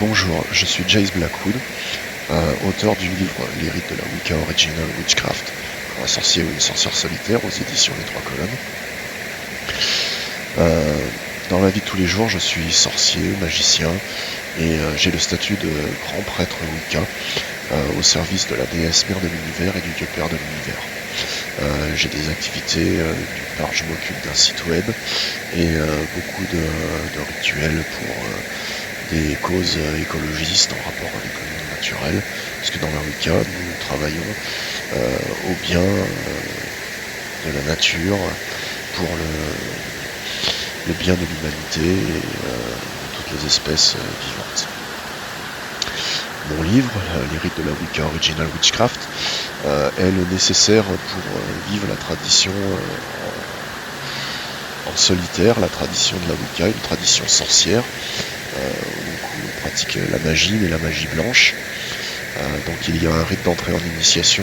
Bonjour, je suis Jace Blackwood, auteur du livre Les rites de la Wicca Original Witchcraft pour un sorcier ou une sorcière solitaire aux éditions Les Trois Colonnes. Dans la vie de tous les jours, je suis sorcier, magicien, et j'ai le statut de grand prêtre Wicca au service de la déesse mère de l'univers et du dieu père de l'univers. J'ai des activités, d'une part je m'occupe d'un site web et beaucoup de rituels pour des causes écologistes en rapport avec le monde naturel, puisque dans la Wicca, nous travaillons au bien de la nature pour le bien de l'humanité et de toutes les espèces vivantes. Mon livre, Les rites de la Wicca Original Witchcraft, est le nécessaire pour vivre la tradition en solitaire, la tradition de la Wicca, une tradition sorcière, où on pratique la magie, mais la magie blanche. Donc il y a un rite d'entrée en initiation,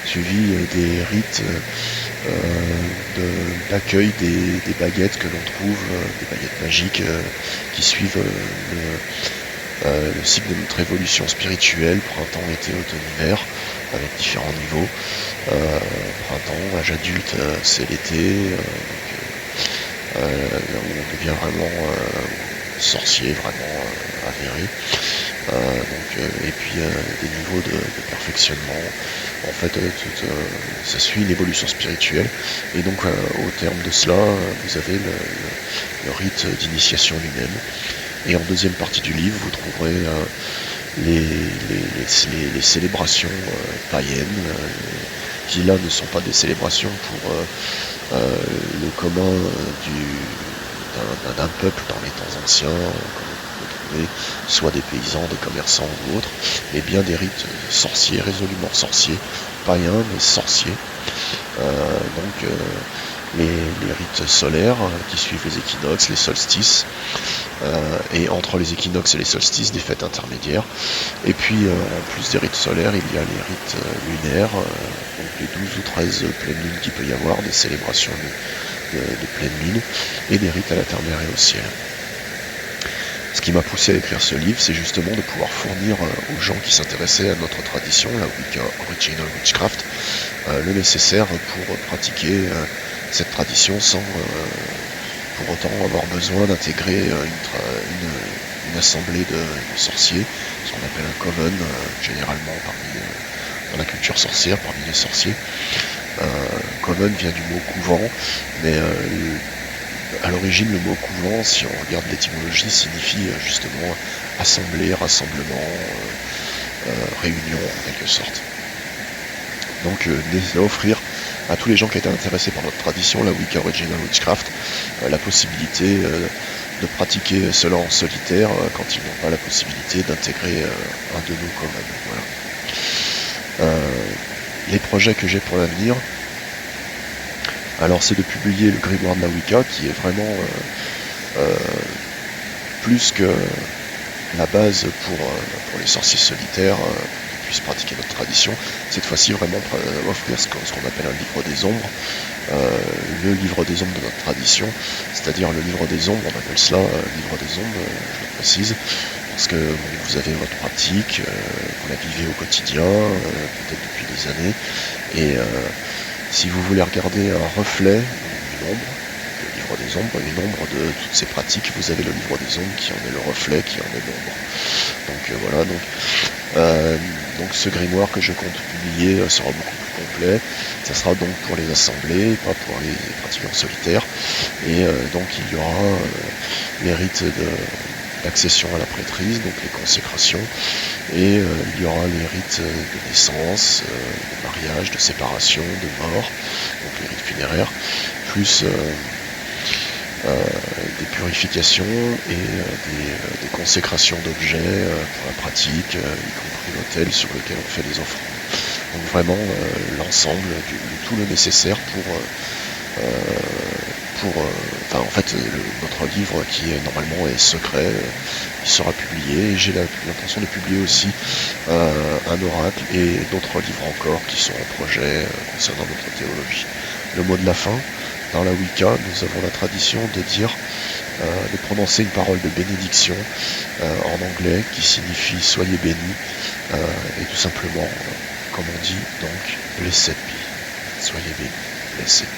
suivi des rites d'accueil des baguettes que l'on trouve, des baguettes magiques qui suivent le cycle de notre évolution spirituelle, printemps, été, automne, hiver, avec différents niveaux. Printemps, âge adulte, c'est l'été, où on devient vraiment sorcier, vraiment avéré. Et puis des niveaux de perfectionnement. En fait, ça suit une évolution spirituelle. Et donc, au terme de cela, vous avez le rite d'initiation lui-même. Et en deuxième partie du livre, vous trouverez les célébrations païennes, qui là ne sont pas des célébrations pour le commun d'un peuple dans les temps anciens, comme on peut trouver soit des paysans, des commerçants ou autres, mais bien des rites sorciers, résolument sorciers, païens mais sorciers. Les rites solaires qui suivent les équinoxes, les solstices, et entre les équinoxes et les solstices, des fêtes intermédiaires. Et puis, en plus des rites solaires, il y a les rites lunaires, donc les 12 ou 13 pleines lunes qu'il peut y avoir, des célébrations de pleine lune, et des rites à la terre, mer et au ciel. Ce qui m'a poussé à écrire ce livre, c'est justement de pouvoir fournir aux gens qui s'intéressaient à notre tradition, la Wicca Original Witchcraft, le nécessaire pour pratiquer cette tradition sans pour autant avoir besoin d'intégrer une assemblée de sorciers, ce qu'on appelle un coven, généralement dans la culture sorcière, parmi les sorciers. Coven vient du mot couvent, mais à l'origine, le mot couvent, si on regarde l'étymologie, signifie justement assemblée, rassemblement, réunion en quelque sorte. Donc offrir à tous les gens qui étaient intéressés par notre tradition, la Wicca Original Witchcraft, la possibilité de pratiquer cela en solitaire quand ils n'ont pas la possibilité d'intégrer un de nos communs. Voilà. Les projets que j'ai pour l'avenir, alors c'est de publier le grimoire de la Wicca, qui est vraiment plus que la base pour les sorciers solitaires qui puissent pratiquer notre tradition. Cette fois-ci, vraiment offrir ce qu'on appelle un livre des ombres, le livre des ombres de notre tradition, c'est-à-dire le livre des ombres, on appelle cela livre des ombres, je le précise, parce que vous avez votre pratique, vous la vivez au quotidien, peut-être depuis des années, et si vous voulez regarder un reflet, une ombre, le livre des ombres, une ombre de toutes ces pratiques, vous avez le livre des ombres qui en est le reflet, qui en est l'ombre. Donc voilà, donc ce grimoire que je compte publier sera beaucoup plus complet. Ça sera donc pour les assemblées, pas pour les pratiquants solitaires. Et donc il y aura les rites d'accession à la prêtrise, donc les consécrations, et il y aura les rites de naissance, de mariage, de séparation, de mort, donc les rites funéraires, plus des purifications et des consécrations d'objets pour la pratique, y compris l'autel sur lequel on fait des offrandes. Donc vraiment l'ensemble de tout le nécessaire notre livre qui normalement est secret, il sera publié, et j'ai l'intention de publier aussi un oracle et d'autres livres encore qui sont en projet concernant notre théologie. Le mot de la fin, dans la Wicca, nous avons la tradition de dire, de prononcer une parole de bénédiction en anglais qui signifie soyez bénis, et tout simplement, comme on dit, donc blessed be, soyez bénis, blessed.